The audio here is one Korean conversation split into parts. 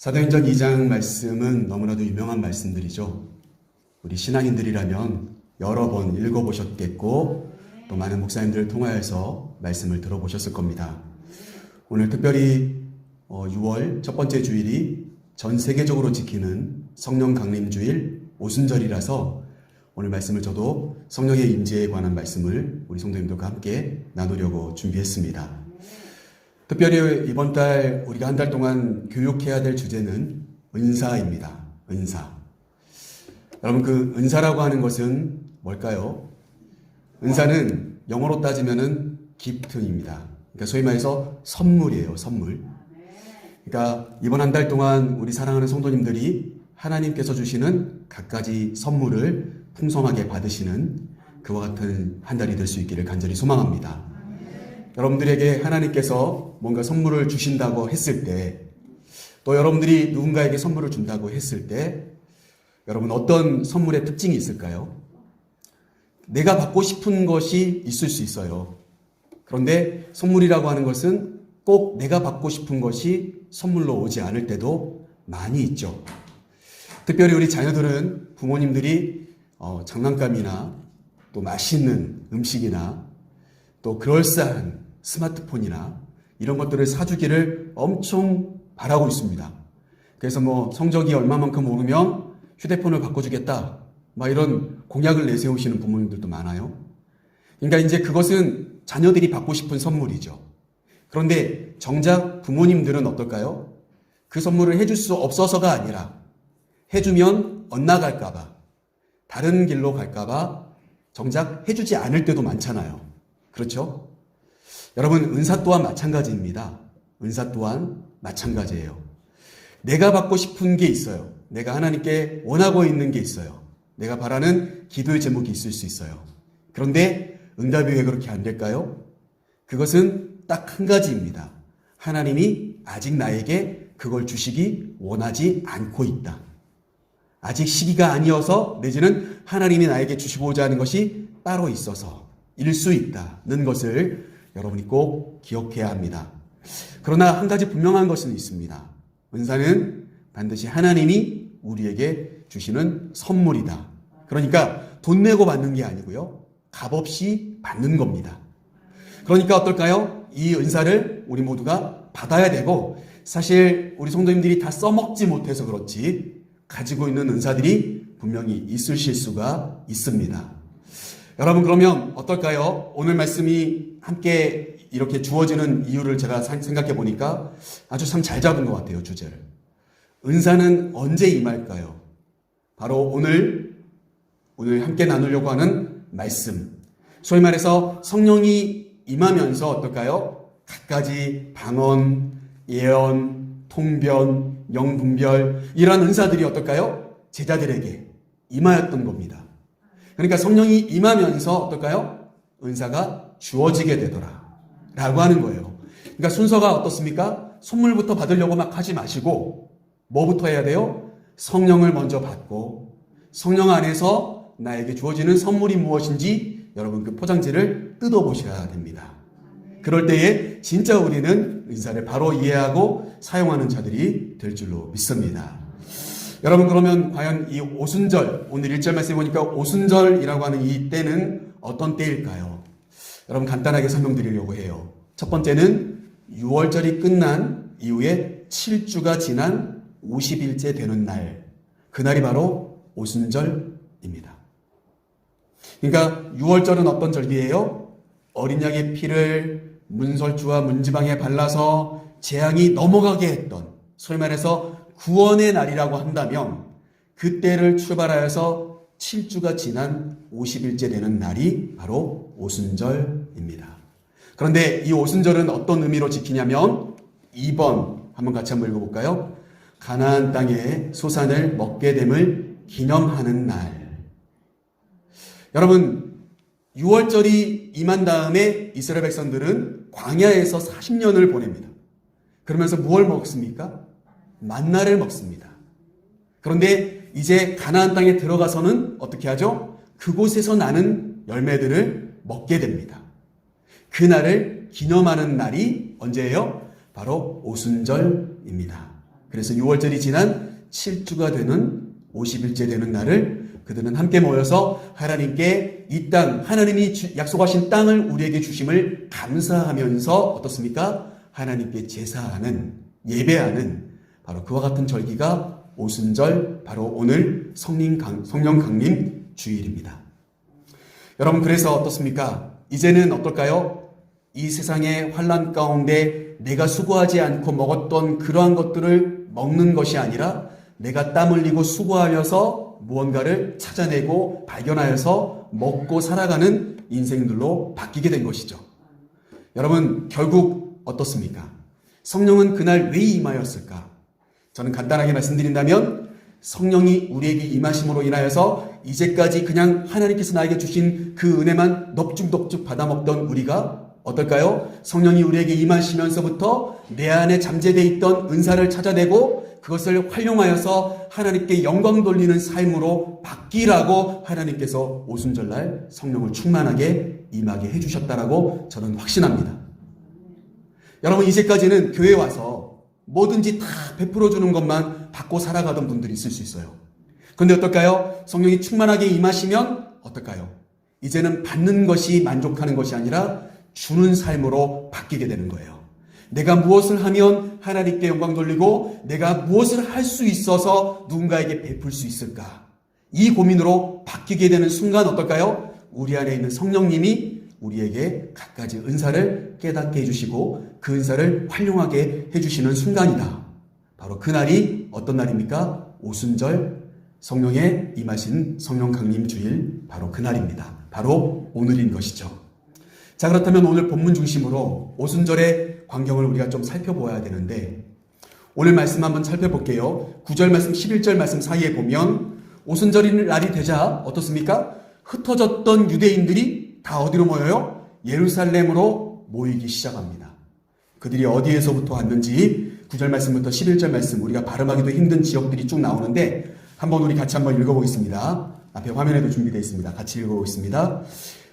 사도행전 2장 말씀은 너무나도 유명한 말씀들이죠. 우리 신앙인들이라면 여러 번 읽어보셨겠고 또 많은 목사님들을 통하여서 말씀을 들어보셨을 겁니다. 오늘 특별히 6월 첫 번째 주일이 전 세계적으로 지키는 성령 강림주일 오순절이라서 오늘 말씀을 저도 성령의 임재에 관한 말씀을 우리 성도님들과 함께 나누려고 준비했습니다. 특별히 이번 달 우리가 한 달 동안 교육해야 될 주제는 은사입니다. 은사. 여러분, 그 은사라고 하는 것은 뭘까요? 은사는 영어로 따지면은 기프트입니다. 그러니까 소위 말해서 선물이에요. 선물. 그러니까 이번 한 달 동안 우리 사랑하는 성도님들이 하나님께서 주시는 갖가지 선물을 풍성하게 받으시는 그와 같은 한 달이 될 수 있기를 간절히 소망합니다. 여러분들에게 하나님께서 뭔가 선물을 주신다고 했을 때, 또 여러분들이 누군가에게 선물을 준다고 했을 때, 여러분 어떤 선물의 특징이 있을까요? 내가 받고 싶은 것이 있을 수 있어요. 그런데 선물이라고 하는 것은 꼭 내가 받고 싶은 것이 선물로 오지 않을 때도 많이 있죠. 특별히 우리 자녀들은 부모님들이 장난감이나 또 맛있는 음식이나 또 그럴싸한 스마트폰이나 이런 것들을 사주기를 엄청 바라고 있습니다. 그래서 성적이 얼마만큼 오르면 휴대폰을 바꿔주겠다, 이런 공약을 내세우시는 부모님들도 많아요. 그러니까 이제 그것은 자녀들이 받고 싶은 선물이죠. 그런데 정작 부모님들은 어떨까요? 그 선물을 해줄 수 없어서가 아니라 해주면 엇나갈까봐, 다른 길로 갈까봐 정작 해주지 않을 때도 많잖아요. 그렇죠? 여러분, 은사 또한 마찬가지입니다. 은사 또한 마찬가지예요. 내가 받고 싶은 게 있어요. 내가 하나님께 원하고 있는 게 있어요. 내가 바라는 기도의 제목이 있을 수 있어요. 그런데 응답이 왜 그렇게 안 될까요? 그것은 딱 한 가지입니다. 하나님이 아직 나에게 그걸 주시기 원하지 않고 있다. 아직 시기가 아니어서, 내지는 하나님이 나에게 주시고자 하는 것이 따로 있어서 일 수 있다는 것을 여러분이 꼭 기억해야 합니다. 그러나 한 가지 분명한 것은 있습니다. 은사는 반드시 하나님이 우리에게 주시는 선물이다. 그러니까 돈 내고 받는 게 아니고요, 값없이 받는 겁니다. 그러니까 어떨까요? 이 은사를 우리 모두가 받아야 되고, 사실 우리 성도님들이 다 써먹지 못해서 그렇지 가지고 있는 은사들이 분명히 있으실 수가 있습니다. 여러분, 그러면 어떨까요? 오늘 말씀이 함께 이렇게 주어지는 이유를 제가 생각해 보니까 아주 참 잘 잡은 것 같아요, 주제를. 은사는 언제 임할까요? 바로 오늘 함께 나누려고 하는 말씀. 소위 말해서 성령이 임하면서 어떨까요? 갖가지 방언, 예언, 통변, 영분별, 이러한 은사들이 어떨까요? 제자들에게 임하였던 겁니다. 그러니까 성령이 임하면서 어떨까요? 은사가 주어지게 되더라 라고 하는 거예요. 그러니까 순서가 어떻습니까? 선물부터 받으려고 막 하지 마시고 뭐부터 해야 돼요? 성령을 먼저 받고, 성령 안에서 나에게 주어지는 선물이 무엇인지 여러분 그 포장지를 뜯어보셔야 됩니다. 그럴 때에 진짜 우리는 은사를 바로 이해하고 사용하는 자들이 될 줄로 믿습니다. 여러분, 그러면 과연 이 오순절, 오늘 1절 말씀에 보니까 오순절이라고 하는 이 때는 어떤 때일까요? 여러분, 간단하게 설명드리려고 해요. 첫 번째는 6월절이 끝난 이후에 7주가 지난 50일째 되는 날, 그날이 바로 오순절입니다. 그러니까 6월절은 어떤 절기예요? 어린 양의 피를 문설주와 문지방에 발라서 재앙이 넘어가게 했던, 소위 말해서 구원의 날이라고 한다면 그때를 출발하여서 7주가 지난 50일째 되는 날이 바로 오순절입니다. 그런데 이 오순절은 어떤 의미로 지키냐면 2번 한번 같이 한번 읽어볼까요? 가나안 땅의 소산을 먹게 됨을 기념하는 날. 여러분, 6월절이 임한 다음에 이스라엘 백성들은 광야에서 40년을 보냅니다. 그러면서 무엇을 먹습니까? 만나를 먹습니다. 그런데 이제 가나안 땅에 들어가서는 어떻게 하죠? 그곳에서 나는 열매들을 먹게 됩니다. 그날을 기념하는 날이 언제예요? 바로 오순절입니다. 그래서 6월절이 지난 7주가 되는 50일째 되는 날을 그들은 함께 모여서 하나님께 이 땅, 하나님이 약속하신 땅을 우리에게 주심을 감사하면서 어떻습니까? 하나님께 제사하는, 예배하는 바로 그와 같은 절기가 오순절, 바로 오늘 성령 강림 주일입니다. 여러분, 그래서 어떻습니까? 이제는 어떨까요? 이 세상의 환난 가운데 내가 수고하지 않고 먹었던 그러한 것들을 먹는 것이 아니라 내가 땀 흘리고 수고하면서 무언가를 찾아내고 발견하여서 먹고 살아가는 인생들로 바뀌게 된 것이죠. 여러분, 결국 어떻습니까? 성령은 그날 왜 임하였을까? 저는 간단하게 말씀드린다면 성령이 우리에게 임하심으로 인하여서 이제까지 그냥 하나님께서 나에게 주신 그 은혜만 넙죽넙죽 받아먹던 우리가 어떨까요? 성령이 우리에게 임하시면서부터 내 안에 잠재되어 있던 은사를 찾아내고 그것을 활용하여서 하나님께 영광 돌리는 삶으로 바뀌라고 하나님께서 오순절날 성령을 충만하게 임하게 해주셨다라고 저는 확신합니다. 여러분, 이제까지는 교회에 와서 뭐든지 다 베풀어주는 것만 받고 살아가던 분들이 있을 수 있어요. 그런데 어떨까요? 성령이 충만하게 임하시면 어떨까요? 이제는 받는 것이 만족하는 것이 아니라 주는 삶으로 바뀌게 되는 거예요. 내가 무엇을 하면 하나님께 영광 돌리고 내가 무엇을 할 수 있어서 누군가에게 베풀 수 있을까? 이 고민으로 바뀌게 되는 순간 어떨까요? 우리 안에 있는 성령님이 우리에게 갖가지 은사를 깨닫게 해주시고 그 은사를 활용하게 해주시는 순간이다. 바로 그날이 어떤 날입니까? 오순절, 성령의 임하신 성령 강림 주일, 바로 그날입니다. 바로 오늘인 것이죠. 자, 그렇다면 오늘 본문 중심으로 오순절의 광경을 우리가 좀 살펴보아야 되는데 오늘 말씀 한번 살펴볼게요. 9절 말씀, 11절 말씀 사이에 보면 오순절인 날이 되자 어떻습니까? 흩어졌던 유대인들이 다 어디로 모여요? 예루살렘으로 모이기 시작합니다. 그들이 어디에서부터 왔는지 9절 말씀부터 11절 말씀, 우리가 발음하기도 힘든 지역들이 쭉 나오는데 한번 우리 같이 한번 읽어보겠습니다. 앞에 화면에도 준비되어 있습니다. 같이 읽어보겠습니다.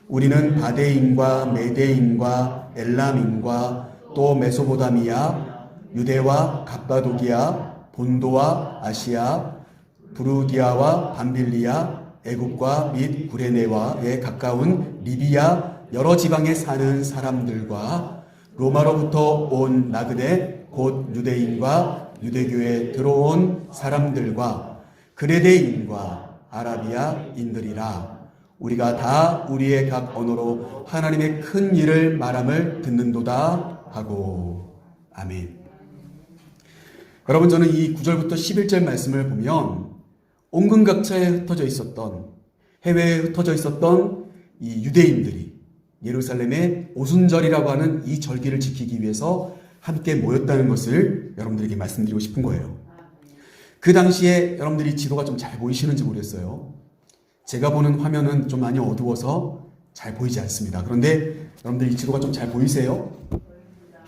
우리는 바데인과 메데인과 엘람인과 또 메소포타미아, 유대와 갑바도기아, 본도와 아시아, 부르기아와 밤빌리아, 애굽과 및 구레네와에 가까운 리비아 여러 지방에 사는 사람들과 로마로부터 온 나그네 곧 유대인과 유대교에 들어온 사람들과 그레데인과 아라비아인들이라. 우리가 다 우리의 각 언어로 하나님의 큰 일을 말함을 듣는도다 하고. 아멘. 여러분, 저는 이 9절부터 11절 말씀을 보면 온근각처에 흩어져 있었던, 해외에 흩어져 있었던 이 유대인들이 예루살렘의 오순절이라고 하는 이 절기를 지키기 위해서 함께 모였다는 것을 여러분들에게 말씀드리고 싶은 거예요. 그 당시에 여러분들이 지도가 좀 잘 보이시는지 모르겠어요. 제가 보는 화면은 좀 많이 어두워서 잘 보이지 않습니다. 그런데 여러분들 이 지도가 좀 잘 보이세요?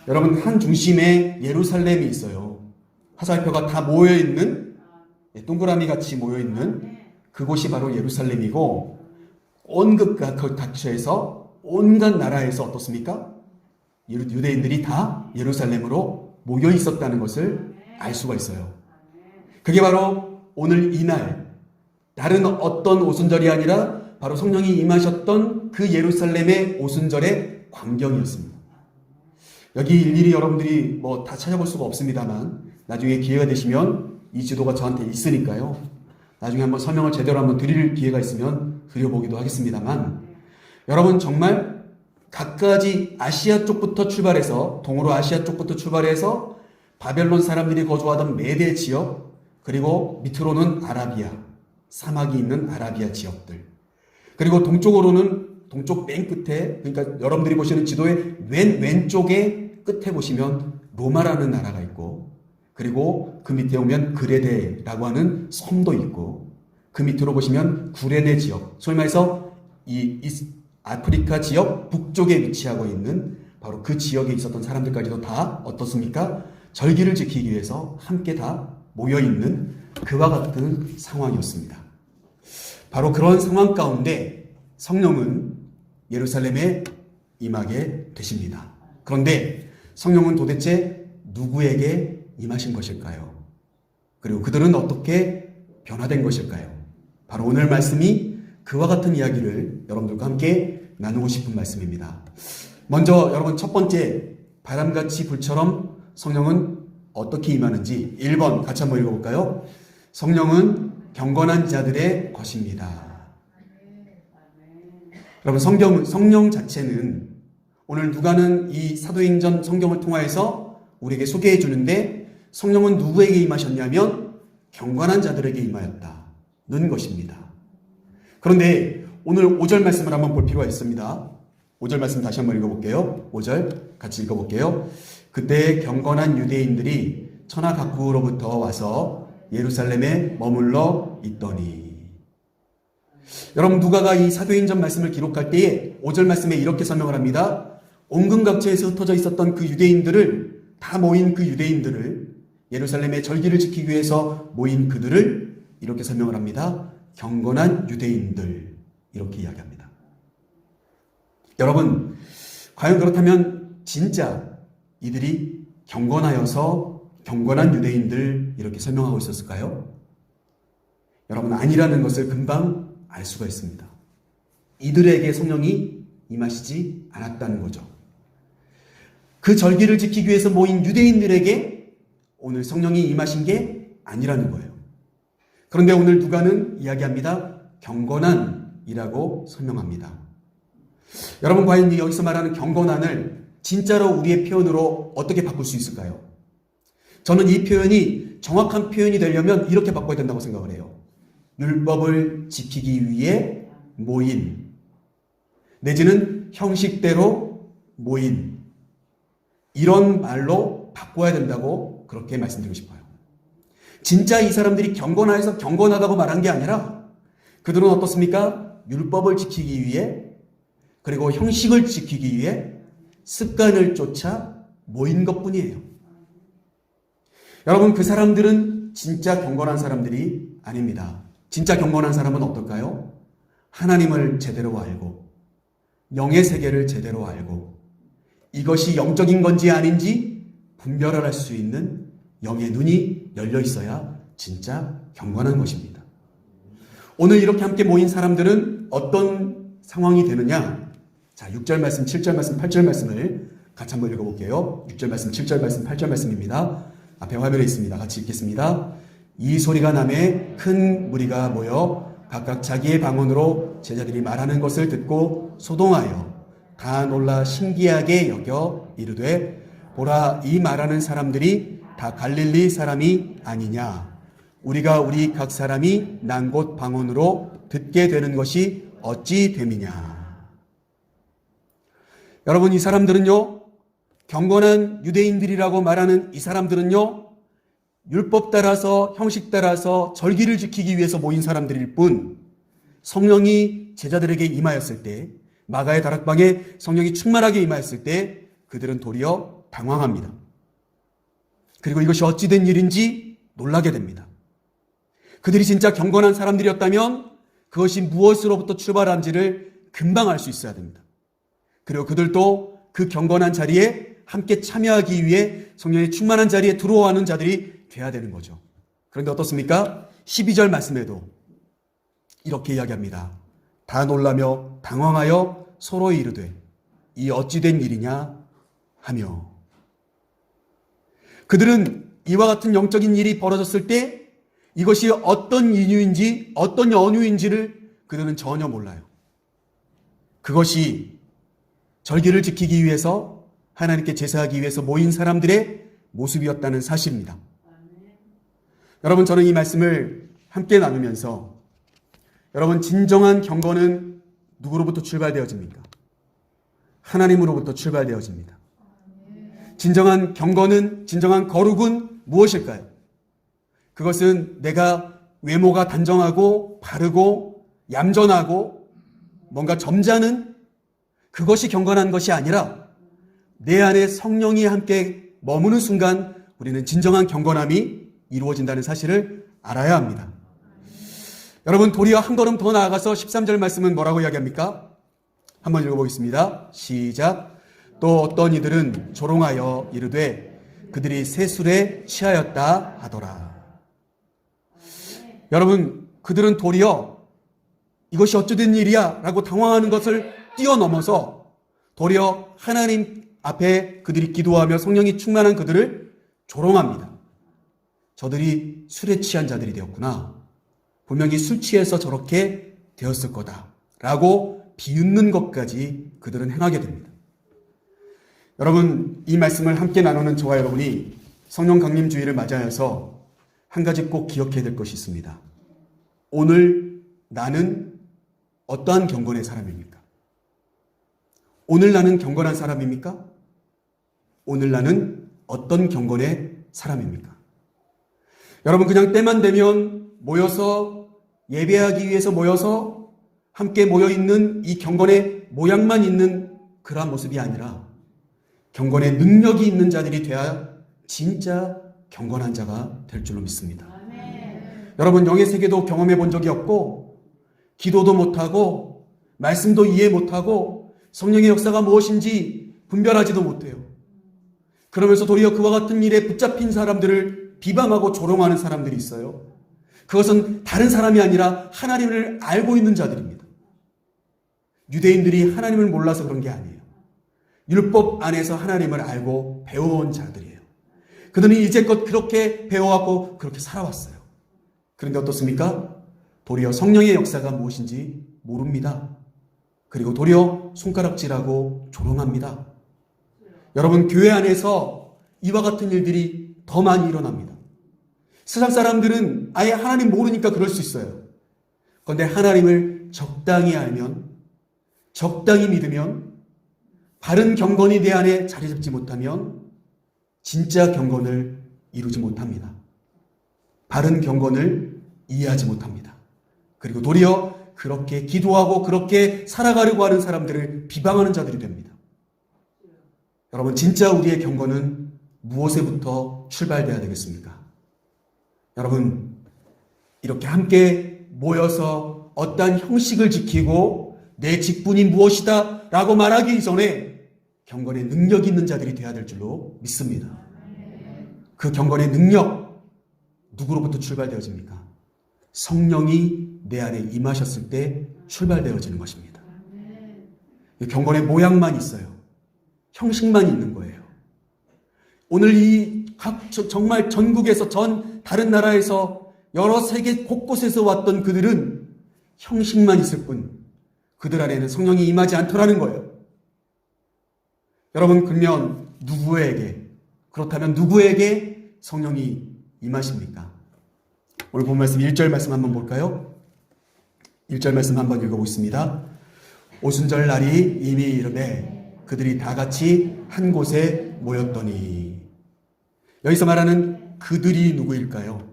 여러분, 한 중심에 예루살렘이 있어요. 화살표가 다 모여있는, 동그라미 같이 모여있는 그곳이 바로 예루살렘이고, 온갖 각처에서 온갖 나라에서 어떻습니까? 유대인들이 다 예루살렘으로 모여 있었다는 것을 알 수가 있어요. 그게 바로 오늘 이날, 다른 어떤 오순절이 아니라 바로 성령이 임하셨던 그 예루살렘의 오순절의 광경이었습니다. 여기 일일이 여러분들이 뭐 다 찾아볼 수가 없습니다만 나중에 기회가 되시면 이 지도가 저한테 있으니까요. 나중에 한번 설명을 제대로 한번 드릴 기회가 있으면 드려보기도 하겠습니다만, 여러분, 정말 각가지 아시아 쪽부터 출발해서, 동으로 아시아 쪽부터 출발해서 바벨론 사람들이 거주하던 메대 지역, 그리고 밑으로는 아라비아, 사막이 있는 아라비아 지역들, 그리고 동쪽으로는 동쪽 맨 끝에, 그러니까 여러분들이 보시는 지도의 왼쪽에 끝에 보시면 로마라는 나라가 있고, 그리고 그 밑에 오면 그레데라고 하는 섬도 있고, 그 밑으로 보시면 구레네 지역, 소위 말해서 이 아프리카 지역 북쪽에 위치하고 있는 바로 그 지역에 있었던 사람들까지도 다 어떻습니까? 절기를 지키기 위해서 함께 다 모여있는 그와 같은 상황이었습니다. 바로 그런 상황 가운데 성령은 예루살렘에 임하게 되십니다. 그런데 성령은 도대체 누구에게 임하신 것일까요? 그리고 그들은 어떻게 변화된 것일까요? 바로 오늘 말씀이 그와 같은 이야기를 여러분들과 함께 나누고 싶은 말씀입니다. 먼저 여러분 첫 번째, 바람같이 불처럼 성령은 어떻게 임하는지 1번 같이 한번 읽어볼까요? 성령은 경건한 자들의 것입니다. 여러분 성령 자체는 오늘 누가는 이 사도행전 성경을 통하여서 우리에게 소개해 주는데 성령은 누구에게 임하셨냐면 경건한 자들에게 임하였다는 것입니다. 그런데 오늘 5절 말씀을 한번 볼 필요가 있습니다. 5절 말씀 다시 한번 읽어볼게요. 5절 같이 읽어볼게요. 그때 경건한 유대인들이 천하 각국으로부터 와서 예루살렘에 머물러 있더니. 여러분 누가가 이 사도행전 말씀을 기록할 때에 5절 말씀에 이렇게 설명을 합니다. 온근각지에서 흩어져 있었던 그 유대인들을, 다 모인 그 유대인들을, 예루살렘의 절기를 지키기 위해서 모인 그들을 이렇게 설명을 합니다. 경건한 유대인들, 이렇게 이야기합니다. 여러분 과연 그렇다면 진짜 이들이 경건하여서 경건한 유대인들 이렇게 설명하고 있었을까요? 여러분 아니라는 것을 금방 알 수가 있습니다. 이들에게 성령이 임하시지 않았다는 거죠. 그 절기를 지키기 위해서 모인 유대인들에게 오늘 성령이 임하신 게 아니라는 거예요. 그런데 오늘 누가는 이야기합니다. 경건한이라고 설명합니다. 여러분 과연 여기서 말하는 경건한을 진짜로 우리의 표현으로 어떻게 바꿀 수 있을까요? 저는 이 표현이 정확한 표현이 되려면 이렇게 바꿔야 된다고 생각을 해요. 율법을 지키기 위해 모인, 내지는 형식대로 모인, 이런 말로 바꿔야 된다고 그렇게 말씀드리고 싶어요. 진짜 이 사람들이 경건하여서 경건하다고 말한 게 아니라 그들은 어떻습니까? 율법을 지키기 위해, 그리고 형식을 지키기 위해 습관을 쫓아 모인 것뿐이에요. 여러분 그 사람들은 진짜 경건한 사람들이 아닙니다. 진짜 경건한 사람은 어떨까요? 하나님을 제대로 알고 영의 세계를 제대로 알고 이것이 영적인 건지 아닌지 분별을 할 수 있는 영의 눈이 열려 있어야 진짜 경건한 것입니다. 오늘 이렇게 함께 모인 사람들은 어떤 상황이 되느냐? 자, 6절 말씀, 7절 말씀, 8절 말씀을 같이 한번 읽어볼게요. 6절 말씀, 7절 말씀, 8절 말씀입니다. 앞에 화면에 있습니다. 같이 읽겠습니다. 이 소리가 나매 큰 무리가 모여 각각 자기의 방언으로 제자들이 말하는 것을 듣고 소동하여 다 놀라 신기하게 여겨 이르되 보라, 이 말하는 사람들이 다 갈릴리 사람이 아니냐? 우리가 우리 각 사람이 난 곳 방언으로 듣게 되는 것이 어찌 됨이냐? 여러분 이 사람들은요, 경건한 유대인들이라고 말하는 이 사람들은요, 율법 따라서 형식 따라서 절기를 지키기 위해서 모인 사람들일 뿐, 성령이 제자들에게 임하였을 때, 마가의 다락방에 성령이 충만하게 임하였을 때 그들은 도리어 당황합니다. 그리고 이것이 어찌 된 일인지 놀라게 됩니다. 그들이 진짜 경건한 사람들이었다면 그것이 무엇으로부터 출발한지를 금방 알 수 있어야 됩니다. 그리고 그들도 그 경건한 자리에 함께 참여하기 위해 성령의 충만한 자리에 들어오는 자들이 돼야 되는 거죠. 그런데 어떻습니까? 12절 말씀에도 이렇게 이야기합니다. 다 놀라며 당황하여 서로 이르되 이 어찌 된 일이냐 하며. 그들은 이와 같은 영적인 일이 벌어졌을 때 이것이 어떤 이유인지 어떤 연유인지를 그들은 전혀 몰라요. 그것이 절기를 지키기 위해서 하나님께 제사하기 위해서 모인 사람들의 모습이었다는 사실입니다. 여러분 저는 이 말씀을 함께 나누면서 여러분 진정한 경건은 누구로부터 출발되어집니까? 하나님으로부터 출발되어집니다. 진정한 경건은, 진정한 거룩은 무엇일까요? 그것은 내가 외모가 단정하고 바르고 얌전하고 뭔가 점잖은 그것이 경건한 것이 아니라 내 안에 성령이 함께 머무는 순간 우리는 진정한 경건함이 이루어진다는 사실을 알아야 합니다. 여러분 도리어 한 걸음 더 나아가서 13절 말씀은 뭐라고 이야기합니까? 한번 읽어보겠습니다. 시작. 또 어떤 이들은 조롱하여 이르되 그들이 새 술에 취하였다 하더라. 여러분, 그들은 도리어 이것이 어찌된 일이야 라고 당황하는 것을 뛰어넘어서 도리어 하나님 앞에 그들이 기도하며 성령이 충만한 그들을 조롱합니다. 저들이 술에 취한 자들이 되었구나. 분명히 술 취해서 저렇게 되었을 거다라고 비웃는 것까지 그들은 행하게 됩니다. 여러분, 이 말씀을 함께 나누는 저와 여러분이 성령 강림 주일을 맞이하여서 한 가지 꼭 기억해야 될 것이 있습니다. 오늘 나는 어떠한 경건의 사람입니까? 오늘 나는 경건한 사람입니까? 오늘 나는 어떤 경건의 사람입니까? 여러분, 그냥 때만 되면 모여서 예배하기 위해서 모여서 함께 모여있는 이 경건의 모양만 있는 그러한 모습이 아니라 경건의 능력이 있는 자들이 돼야 진짜 경건한 자가 될 줄로 믿습니다. 여러분, 영의 세계도 경험해 본 적이 없고 기도도 못하고 말씀도 이해 못하고 성령의 역사가 무엇인지 분별하지도 못해요. 그러면서 도리어 그와 같은 일에 붙잡힌 사람들을 비방하고 조롱하는 사람들이 있어요. 그것은 다른 사람이 아니라 하나님을 알고 있는 자들입니다. 유대인들이 하나님을 몰라서 그런 게 아니에요. 율법 안에서 하나님을 알고 배워온 자들이에요. 그들은 이제껏 그렇게 배워왔고 그렇게 살아왔어요. 그런데 어떻습니까? 도리어 성령의 역사가 무엇인지 모릅니다. 그리고 도리어 손가락질하고 조롱합니다. 여러분, 교회 안에서 이와 같은 일들이 더 많이 일어납니다. 세상 사람들은 아예 하나님 모르니까 그럴 수 있어요. 그런데 하나님을 적당히 알면, 적당히 믿으면, 바른 경건이 내 안에 자리 잡지 못하면 진짜 경건을 이루지 못합니다. 바른 경건을 이해하지 못합니다. 그리고 도리어 그렇게 기도하고 그렇게 살아가려고 하는 사람들을 비방하는 자들이 됩니다. 여러분, 진짜 우리의 경건은 무엇에부터 출발돼야 되겠습니까? 여러분, 이렇게 함께 모여서 어떠한 형식을 지키고 내 직분이 무엇이다 라고 말하기 이전에 경건의 능력이 있는 자들이 되어야 될 줄로 믿습니다. 그 경건의 능력, 누구로부터 출발되어집니까? 성령이 내 안에 임하셨을 때 출발되어지는 것입니다. 경건의 모양만 있어요. 형식만 있는 거예요. 오늘 이 정말 전국에서 다른 나라에서 여러 세계 곳곳에서 왔던 그들은 형식만 있을 뿐 그들 안에는 성령이 임하지 않더라는 거예요. 여러분, 그렇다면 누구에게 성령이 임하십니까? 오늘 본 말씀 1절 말씀 한번 볼까요? 1절 말씀 한번 읽어보겠습니다. 오순절 날이 이미 이르매 그들이 다 같이 한 곳에 모였더니. 여기서 말하는 그들이 누구일까요?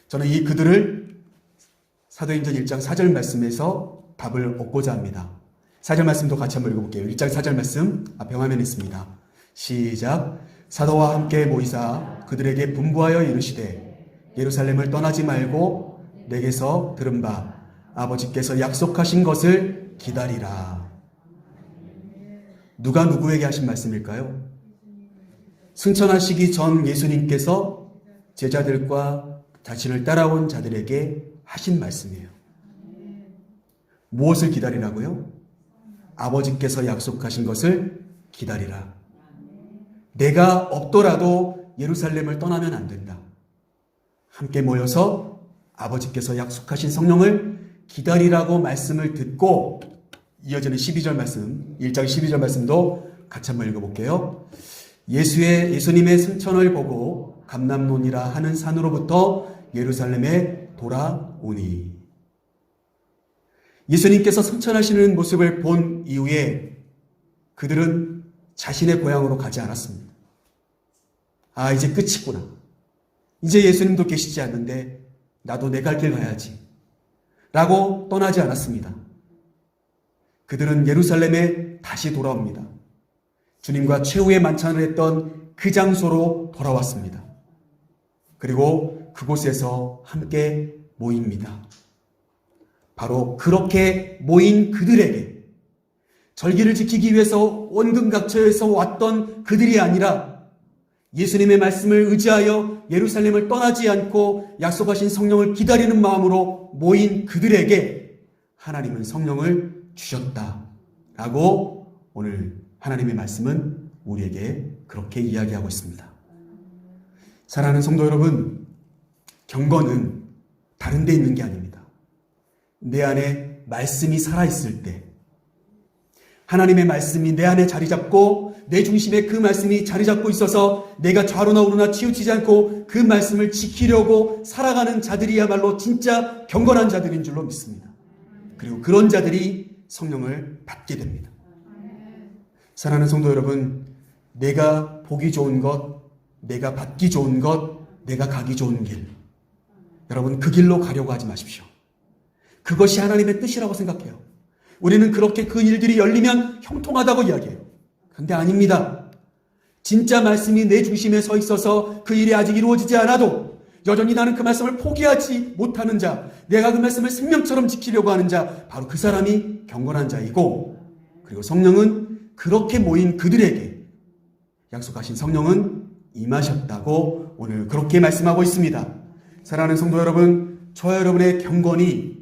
저는 이 그들을 사도행전 1장 4절 말씀에서 답을 얻고자 합니다. 4절 말씀도 같이 한번 읽어볼게요. 1장 4절 말씀 앞에 화면에 있습니다. 시작. 사도와 함께 모이사 그들에게 분부하여 이르시되 예루살렘을 떠나지 말고 내게서 들은 바 아버지께서 약속하신 것을 기다리라. 누가 누구에게 하신 말씀일까요? 승천하시기 전 예수님께서 제자들과 자신을 따라온 자들에게 하신 말씀이에요. 무엇을 기다리라고요? 아버지께서 약속하신 것을 기다리라. 내가 없더라도 예루살렘을 떠나면 안 된다. 함께 모여서 아버지께서 약속하신 성령을 기다리라고 말씀을 듣고 이어지는 12절 말씀, 1장 12절 말씀도 같이 한번 읽어볼게요. 예수님의 승천을 보고 감람논이라 하는 산으로부터 예루살렘에 돌아오니. 예수님께서 승천하시는 모습을 본 이후에 그들은 자신의 고향으로 가지 않았습니다. 아, 이제 끝이구나. 이제 예수님도 계시지 않는데 나도 내 갈 길 가야지 라고 떠나지 않았습니다. 그들은 예루살렘에 다시 돌아옵니다. 주님과 최후의 만찬을 했던 그 장소로 돌아왔습니다. 그리고 그곳에서 함께 모입니다. 바로 그렇게 모인 그들에게 절기를 지키기 위해서 원근각처에서 왔던 그들이 아니라 예수님의 말씀을 의지하여 예루살렘을 떠나지 않고 약속하신 성령을 기다리는 마음으로 모인 그들에게 하나님은 성령을 주셨다라고 오늘 하나님의 말씀은 우리에게 그렇게 이야기하고 있습니다. 사랑하는 성도 여러분, 경건은 다른 데 있는 게 아닙니다. 내 안에 말씀이 살아있을 때, 하나님의 말씀이 내 안에 자리 잡고 내 중심에 그 말씀이 자리 잡고 있어서 내가 좌로나 우로나 치우치지 않고 그 말씀을 지키려고 살아가는 자들이야말로 진짜 경건한 자들인 줄로 믿습니다. 그리고 그런 자들이 성령을 받게 됩니다. 사랑하는 성도 여러분, 내가 보기 좋은 것, 내가 받기 좋은 것, 내가 가기 좋은 길, 여러분 그 길로 가려고 하지 마십시오. 그것이 하나님의 뜻이라고 생각해요. 우리는 그렇게 그 일들이 열리면 형통하다고 이야기해요. 그런데 아닙니다. 진짜 말씀이 내 중심에 서 있어서 그 일이 아직 이루어지지 않아도 여전히 나는 그 말씀을 포기하지 못하는 자, 내가 그 말씀을 생명처럼 지키려고 하는 자, 바로 그 사람이 경건한 자이고, 그리고 성령은 그렇게 모인 그들에게 약속하신 성령은 임하셨다고 오늘 그렇게 말씀하고 있습니다. 사랑하는 성도 여러분, 저와 여러분의 경건이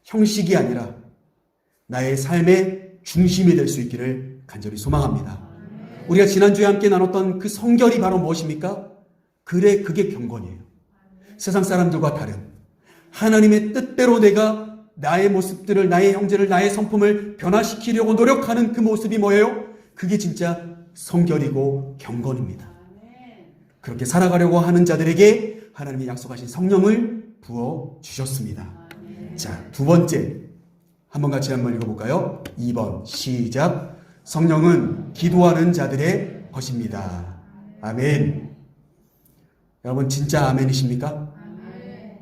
형식이 아니라 나의 삶의 중심이 될 수 있기를 간절히 소망합니다. 우리가 지난주에 함께 나눴던 그 성결이 바로 무엇입니까? 그게 경건이에요. 세상 사람들과 다른 하나님의 뜻대로 내가 나의 모습들을, 나의 형제를, 나의 성품을 변화시키려고 노력하는 그 모습이 뭐예요? 그게 진짜 성결이고 경건입니다. 그렇게 살아가려고 하는 자들에게 하나님이 약속하신 성령을 부어주셨습니다. 자, 두 번째 한번 같이 한번 읽어볼까요? 2번 시작. 성령은 기도하는 자들의 것입니다. 아멘. 여러분 진짜 아멘이십니까? 아멘.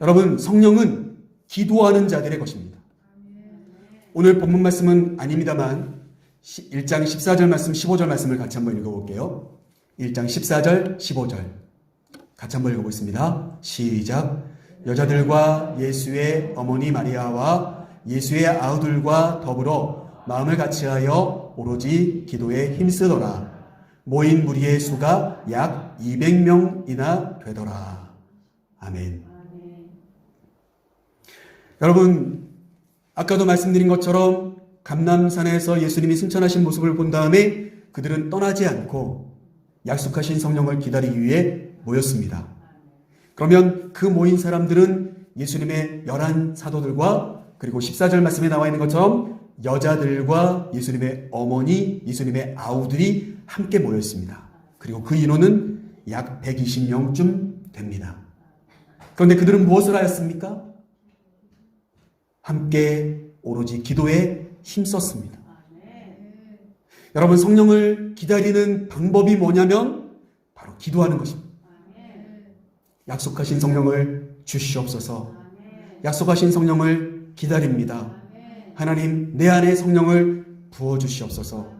여러분 성령은 기도하는 자들의 것입니다. 오늘 본문 말씀은 아닙니다만 1장 14절 말씀 15절 말씀을 같이 한번 읽어볼게요. 1장 14절 15절 같이 한번 읽어보겠습니다. 시작. 여자들과 예수의 어머니 마리아와 예수의 아우들과 더불어 마음을 같이하여 오로지 기도에 힘쓰더라. 모인 무리의 수가 약 200명이나 되더라. 아멘. 여러분, 아까도 말씀드린 것처럼 감람산에서 예수님이 승천하신 모습을 본 다음에 그들은 떠나지 않고 약속하신 성령을 기다리기 위해 모였습니다. 그러면 그 모인 사람들은 예수님의 11 사도들과 그리고 14절 말씀에 나와 있는 것처럼 여자들과 예수님의 어머니, 예수님의 아우들이 함께 모였습니다. 그리고 그 인원은 약 120명쯤 됩니다. 그런데 그들은 무엇을 하였습니까? 함께 오로지 기도에 힘썼습니다. 여러분 성령을 기다리는 방법이 뭐냐면 바로 기도하는 것입니다. 약속하신 성령을 주시옵소서. 약속하신 성령을 기다립니다. 하나님 내 안에 성령을 부어주시옵소서.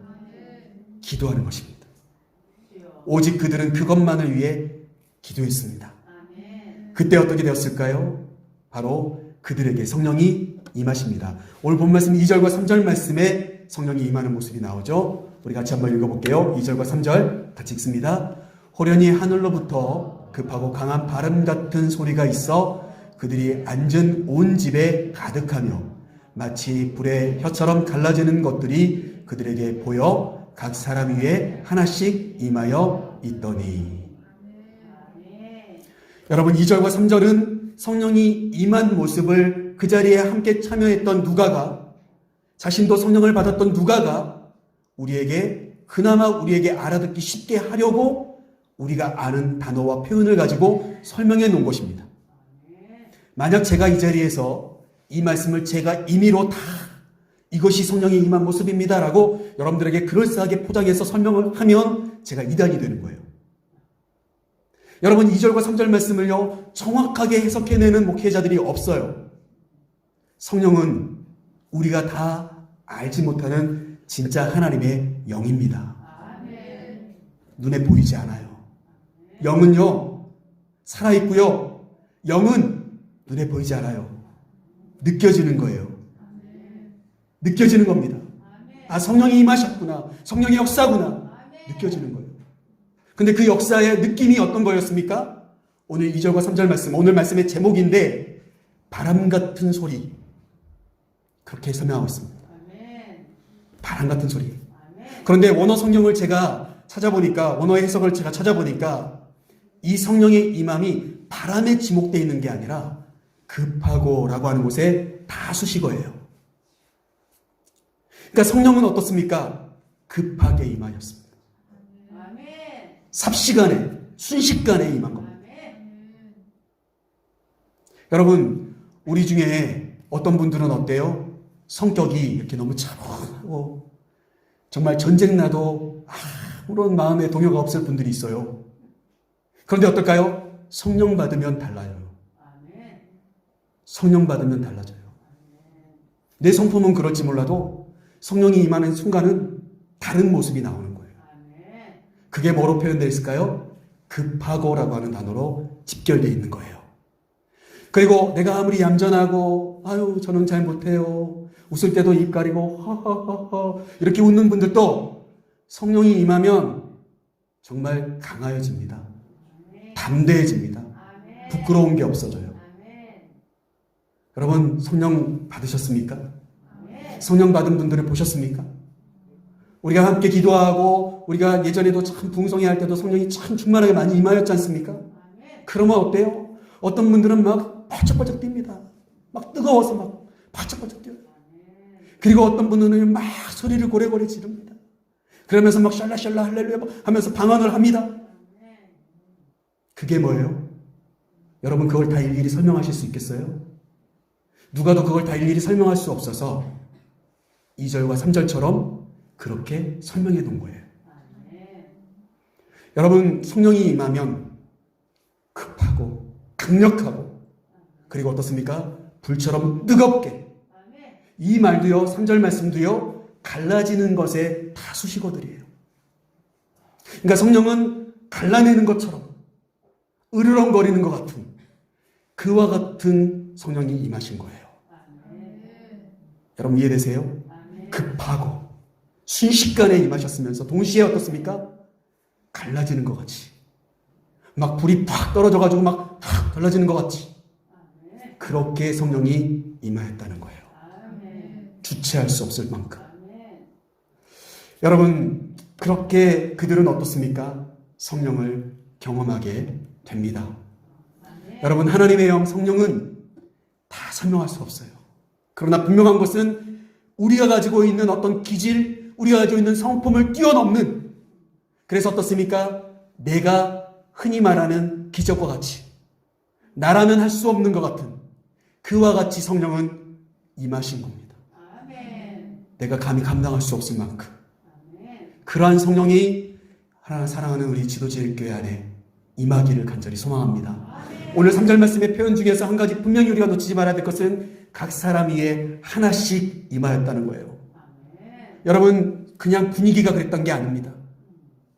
기도하는 것입니다. 오직 그들은 그것만을 위해 기도했습니다. 그때 어떻게 되었을까요? 바로 그들에게 성령이 임하십니다. 오늘 본 말씀 2절과 3절 말씀에 성령이 임하는 모습이 나오죠. 우리 같이 한번 읽어볼게요. 2절과 3절 같이 읽습니다. 호련히 하늘로부터 급하고 강한 바람 같은 소리가 있어 그들이 앉은 온 집에 가득하며 마치 불의 혀처럼 갈라지는 것들이 그들에게 보여 각 사람 위에 하나씩 임하여 있더니. 여러분 2절과 3절은 성령이 임한 모습을 그 자리에 함께 참여했던 누가가, 자신도 성령을 받았던 누가가 우리에게 그나마 우리에게 알아듣기 쉽게 하려고 우리가 아는 단어와 표현을 가지고 설명해 놓은 것입니다. 만약 제가 이 자리에서 이 말씀을 제가 임의로 다 이것이 성령이 임한 모습입니다라고 여러분들에게 그럴싸하게 포장해서 설명을 하면 제가 이단이 되는 거예요. 여러분 2절과 3절 말씀을요 정확하게 해석해내는 목회자들이 없어요. 성령은 우리가 다 알지 못하는 진짜 하나님의 영입니다. 눈에 보이지 않아요. 영은요 살아있고요, 영은 눈에 보이지 않아요. 느껴지는 거예요. 느껴지는 겁니다. 아, 성령이 임하셨구나, 성령의 역사구나, 느껴지는 거예요. 근데 그 역사의 느낌이 어떤 거였습니까? 오늘 2절과 3절 말씀, 오늘 말씀의 제목인데 바람 같은 소리, 그렇게 설명하고 있습니다. 바람 같은 소리. 그런데 원어 성경을 제가 찾아보니까, 원어의 해석을 제가 찾아보니까 이 성령의 임함이 바람에 지목되어 있는 게 아니라 급하고라고 하는 곳에 다수식어예요. 그러니까 성령은 어떻습니까? 급하게 임하였습니다. 삽시간에, 순식간에 임한 겁니다. 여러분, 우리 중에 어떤 분들은 어때요? 성격이 이렇게 너무 차분하고 정말 전쟁 나도 아무런 마음의 동요가 없을 분들이 있어요. 그런데 어떨까요? 성령 받으면 달라요. 성령 받으면 달라져요. 내 성품은 그럴지 몰라도 성령이 임하는 순간은 다른 모습이 나오는 거예요. 그게 뭐로 표현되어 있을까요? 급하고라고 하는 단어로 집결되어 있는 거예요. 그리고 내가 아무리 얌전하고 아유 저는 잘 못해요. 웃을 때도 입 가리고 허허허허 이렇게 웃는 분들도 성령이 임하면 정말 강하여집니다. 담대해집니다. 부끄러운 게 없어져요. 여러분 성령 받으셨습니까? 성령 받은 분들을 보셨습니까? 우리가 함께 기도하고 우리가 예전에도 참 부흥성회 할 때도 성령이 참 충만하게 많이 임하였지 않습니까? 그러면 어때요? 어떤 분들은 막 번쩍번쩍 뜁니다. 막 뜨거워서 막 번쩍번쩍 뛰어요. 그리고 어떤 분들은 막 소리를 고래고래 지릅니다. 그러면서 막 샬라샬라 할렐루야 하면서 방언을 합니다. 그게 뭐예요? 여러분 그걸 다 일일이 설명하실 수 있겠어요? 누가도 그걸 다 일일이 설명할 수 없어서 2절과 3절처럼 그렇게 설명해 놓은 거예요. 여러분 성령이 임하면 급하고 강력하고 그리고 어떻습니까? 불처럼 뜨겁게 이 말도요 3절 말씀도요 갈라지는 것의 다수식어들이에요. 그러니까 성령은 갈라내는 것처럼 으르렁거리는 것 같은 그와 같은 성령이 임하신 거예요. 여러분 이해되세요? 급하고 순식간에 임하셨으면서 동시에 어떻습니까? 갈라지는 것 같이 막 불이 팍 떨어져가지고 막 팍 달라지는 것 같이 그렇게 성령이 임하였다는 거예요. 주체할 수 없을 만큼. 여러분 그렇게 그들은 어떻습니까? 성령을 경험하게 됩니다. 여러분 하나님의 영 성령은 다 설명할 수 없어요. 그러나 분명한 것은 우리가 가지고 있는 어떤 기질, 우리가 가지고 있는 성품을 뛰어넘는 그래서 어떻습니까? 내가 흔히 말하는 기적과 같이 나라면 할 수 없는 것 같은 그와 같이 성령은 임하신 겁니다. 내가 감히 감당할 수 없을 만큼 그러한 성령이 하나님 사랑하는 우리 지도제일교회 안에 임하기를 간절히 소망합니다. 오늘 3절 말씀의 표현 중에서 한 가지 분명히 우리가 놓치지 말아야 될 것은 각 사람 위에 하나씩 임하였다는 거예요. 여러분 그냥 분위기가 그랬던 게 아닙니다.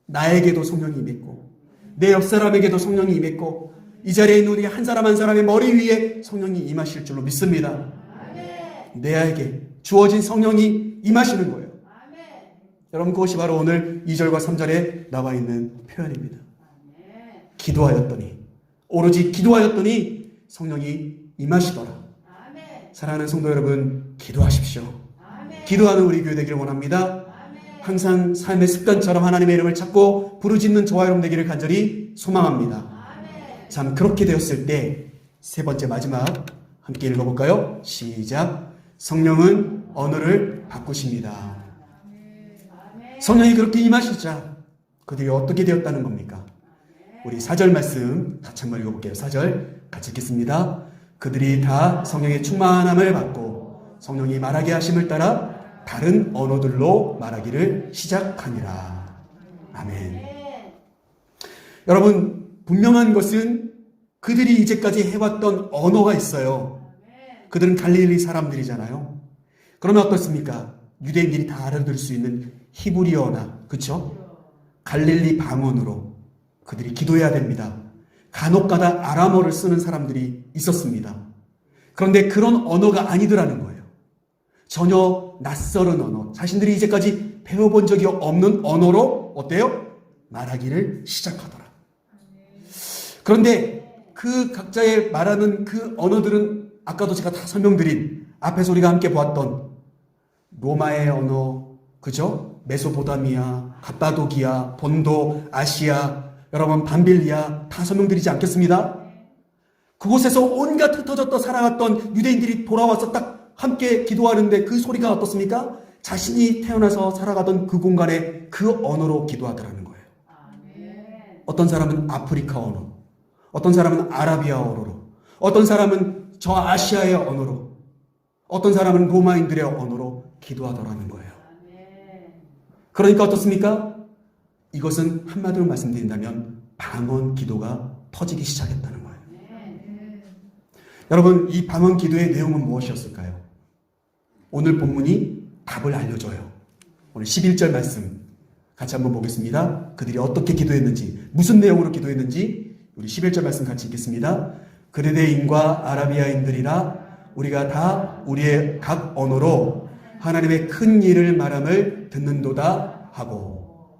나에게도 성령이 임했고 내 옆 사람에게도 성령이 임했고 이 자리에 있는 우리 한 사람 한 사람의 머리 위에 성령이 임하실 줄로 믿습니다. 내에게 주어진 성령이 임하시는 거예요. 여러분 그것이 바로 오늘 2절과 3절에 나와 있는 표현입니다. 기도하였더니 오로지 기도하였더니 성령이 임하시더라. 사랑하는 성도 여러분 기도하십시오. 기도하는 우리 교회 되기를 원합니다. 항상 삶의 습관처럼 하나님의 이름을 찾고 부르짖는 저와 여러분 되기를 간절히 소망합니다. 참 그렇게 되었을 때 세 번째 마지막 함께 읽어볼까요? 시작. 성령은 언어를 바꾸십니다. 성령이 그렇게 임하시자 그들이 어떻게 되었다는 겁니까? 우리 4절 말씀 같이 한번 읽어볼게요. 4절 같이 읽겠습니다. 그들이 다 성령의 충만함을 받고 성령이 말하게 하심을 따라 다른 언어들로 말하기를 시작하니라. 아멘. 여러분 분명한 것은 그들이 이제까지 해왔던 언어가 있어요. 그들은 갈릴리 사람들이잖아요. 그러면 어떻습니까? 유대인들이 다 알아들을 수 있는 히브리어나 그렇죠? 갈릴리 방언으로 그들이 기도해야 됩니다. 간혹가다 아람어를 쓰는 사람들이 있었습니다. 그런데 그런 언어가 아니더라는 거예요. 전혀 낯설은 언어, 자신들이 이제까지 배워본 적이 없는 언어로 어때요? 말하기를 시작하더라. 그런데 그 각자의 말하는 그 언어들은 아까도 제가 다 설명드린 앞에서 우리가 함께 보았던 로마의 언어, 그죠? 메소포타미아, 갑바도기아, 본도, 아시아, 여러분 밤빌리아 다 설명드리지 않겠습니다? 그곳에서 온갖 흩어졌다 살아갔던 유대인들이 돌아와서 딱 함께 기도하는데 그 소리가 어떻습니까? 자신이 태어나서 살아가던 그 공간에 그 언어로 기도하더라는 거예요. 어떤 사람은 아프리카 언어, 어떤 사람은 아라비아어로, 어떤 사람은 저 아시아의 언어로, 어떤 사람은 로마인들의 언어로 기도하더라는 거예요. 그러니까 어떻습니까? 이것은 한마디로 말씀드린다면 방언 기도가 터지기 시작했다는 거예요. 여러분, 이 방언 기도의 내용은 무엇이었을까요? 오늘 본문이 답을 알려줘요. 오늘 11절 말씀 같이 한번 보겠습니다. 그들이 어떻게 기도했는지, 무슨 내용으로 기도했는지 우리 11절 말씀 같이 읽겠습니다. 그레네인과 아라비아인들이라 우리가 다 우리의 각 언어로 하나님의 큰 일을 말함을 듣는도다 하고.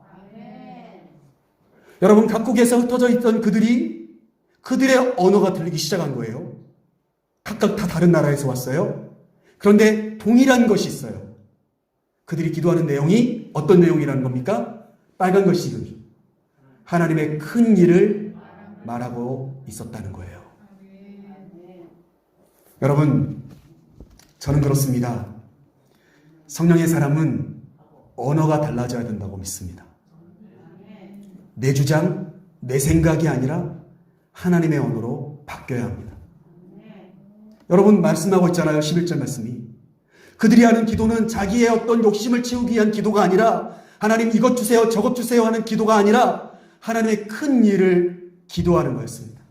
여러분, 각국에서 흩어져 있던 그들의 언어가 들리기 시작한 거예요. 각각 다 다른 나라에서 왔어요. 그런데 동일한 것이 있어요. 그들이 기도하는 내용이 어떤 내용이라는 겁니까? 빨간 글씨, 하나님의 큰 일을 말하고 있었다는 거예요. 여러분, 저는 그렇습니다. 성령의 사람은 언어가 달라져야 된다고 믿습니다. 내 주장, 내 생각이 아니라 하나님의 언어로 바뀌어야 합니다. 여러분, 말씀하고 있잖아요. 11절 말씀이. 그들이 하는 기도는 자기의 어떤 욕심을 채우기 위한 기도가 아니라, 하나님 이것 주세요, 저것 주세요 하는 기도가 아니라 하나님의 큰 일을 기도하는 거였습니다.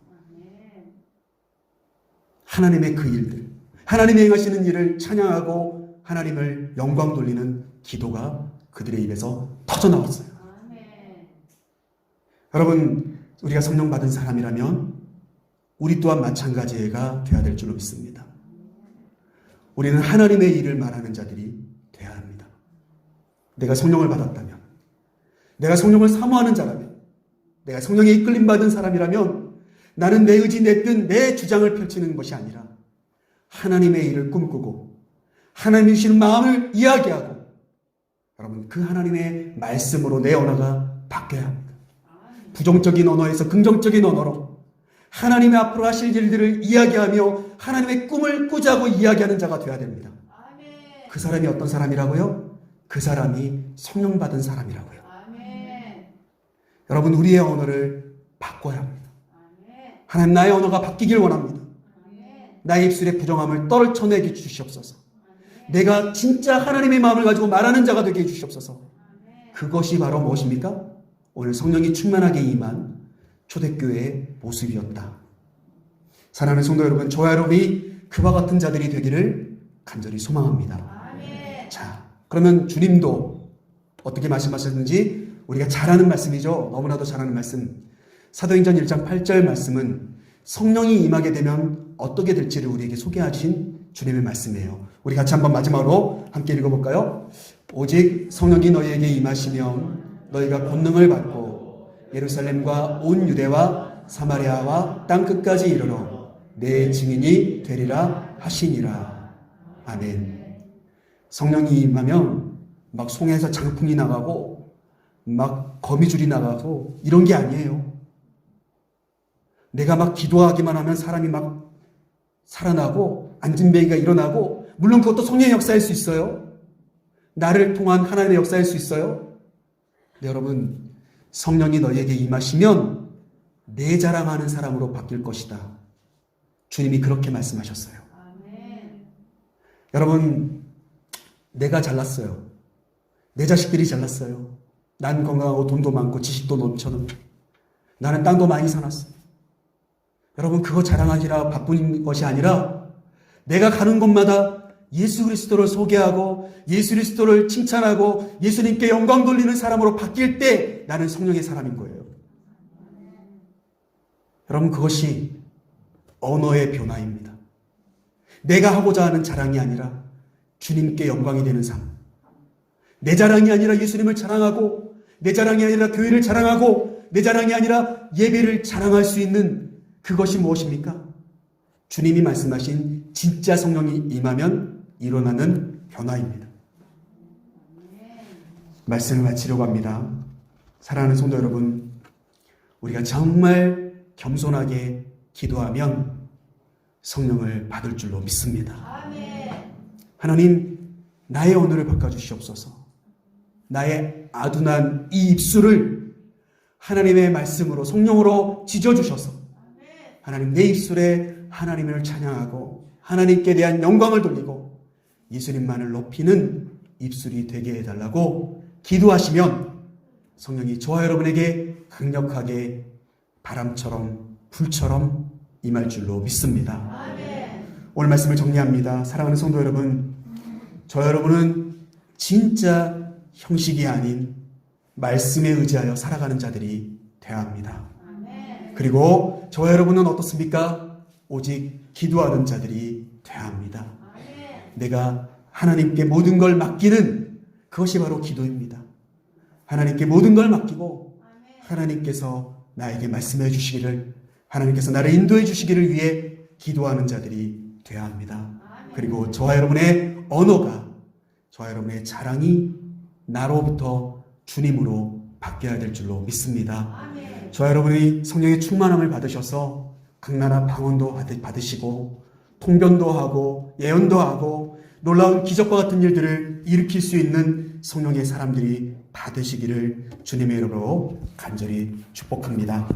하나님의 그 일들, 하나님이 행하시는 일을 찬양하고 하나님을 영광 돌리는 기도가 그들의 입에서 터져나왔어요. 여러분, 우리가 성령 받은 사람이라면 우리 또한 마찬가지가 되어야 될 줄로 믿습니다. 우리는 하나님의 일을 말하는 자들이 되어야 합니다. 내가 성령을 받았다면, 내가 성령을 사모하는 자라면, 내가 성령에 이끌림 받은 사람이라면 나는 내 의지, 내 뜻, 내 주장을 펼치는 것이 아니라 하나님의 일을 꿈꾸고 하나님이 주시는 마음을 이야기하고, 여러분, 그 하나님의 말씀으로 내 언어가 바뀌어야 합니다. 부정적인 언어에서 긍정적인 언어로 하나님의 앞으로 하실 일들을 이야기하며 하나님의 꿈을 꾸자고 이야기하는 자가 되어야 됩니다. 그 사람이 어떤 사람이라고요? 그 사람이 성령 받은 사람이라고요. 여러분, 우리의 언어를 바꿔야 합니다. 하나님, 나의 언어가 바뀌길 원합니다. 나의 입술의 부정함을 떨쳐내게 주시옵소서. 내가 진짜 하나님의 마음을 가지고 말하는 자가 되게 해주시옵소서. 그것이 바로 무엇입니까? 오늘 성령이 충만하게 임한 초대교회의 모습이었다. 사랑하는 성도 여러분, 저와 여러분이 그와 같은 자들이 되기를 간절히 소망합니다. 자, 그러면 주님도 어떻게 말씀하셨는지 우리가 잘 아는 말씀이죠. 너무나도 잘 아는 말씀. 사도행전 1장 8절 말씀은 성령이 임하게 되면 어떻게 될지를 우리에게 소개하신 주님의 말씀이에요. 우리 같이 한번 마지막으로 함께 읽어볼까요? 오직 성령이 너희에게 임하시면 너희가 권능을 받고 예루살렘과 온 유대와 사마리아와 땅끝까지 이르러 내 증인이 되리라 하시니라. 아멘. 성령이 임하면 막 송에서 장풍이 나가고 막 거미줄이 나가고 이런 게 아니에요. 내가 막 기도하기만 하면 사람이 막 살아나고 안진뱅이가 일어나고, 물론 그것도 성령의 역사일 수 있어요. 나를 통한 하나님의 역사일 수 있어요. 네, 여러분, 성령이 너희에게 임하시면 내 자랑하는 사람으로 바뀔 것이다. 주님이 그렇게 말씀하셨어요. 여러분, 내가 잘났어요. 내 자식들이 잘났어요. 난 건강하고 돈도 많고 지식도 넘쳐는, 나는 땅도 많이 사놨어요. 여러분, 그거 자랑하시라 바쁜 것이 아니라 내가 가는 곳마다 예수 그리스도를 소개하고 예수 그리스도를 칭찬하고 예수님께 영광 돌리는 사람으로 바뀔 때 나는 성령의 사람인 거예요. 여러분, 그것이 언어의 변화입니다. 내가 하고자 하는 자랑이 아니라 주님께 영광이 되는 삶. 내 자랑이 아니라 예수님을 자랑하고, 내 자랑이 아니라 교회를 자랑하고, 내 자랑이 아니라 예배를 자랑할 수 있는 그것이 무엇입니까? 주님이 말씀하신 진짜 성령이 임하면 일어나는 변화입니다. 말씀을 마치려고 합니다. 사랑하는 성도 여러분, 우리가 정말 겸손하게 기도하면 성령을 받을 줄로 믿습니다. 하나님, 나의 언어를 바꿔주시옵소서. 나의 아둔한 이 입술을 하나님의 말씀으로 성령으로 지져주셔서 하나님 내 입술에 하나님을 찬양하고 하나님께 대한 영광을 돌리고 예수님만을 높이는 입술이 되게 해달라고 기도하시면 성령이 저와 여러분에게 강력하게 바람처럼 불처럼 임할 줄로 믿습니다. 오늘 말씀을 정리합니다. 사랑하는 성도 여러분, 저 여러분은 진짜 형식이 아닌 말씀에 의지하여 살아가는 자들이 되어야 합니다. 그리고 저와 여러분은 어떻습니까? 오직 기도하는 자들이 되어야 합니다. 내가 하나님께 모든 걸 맡기는 그것이 바로 기도입니다. 하나님께 모든 걸 맡기고 하나님께서 나에게 말씀해 주시기를, 하나님께서 나를 인도해 주시기를 위해 기도하는 자들이 되어야 합니다. 그리고 저와 여러분의 언어가, 저와 여러분의 자랑이 나로부터 주님으로 바뀌어야 될 줄로 믿습니다. 저와 여러분이 성령의 충만함을 받으셔서 강나라 방언도 받으시고 통변도 하고 예언도 하고 놀라운 기적과 같은 일들을 일으킬 수 있는 성령의 사람들이 받으시기를 주님의 이름으로 간절히 축복합니다.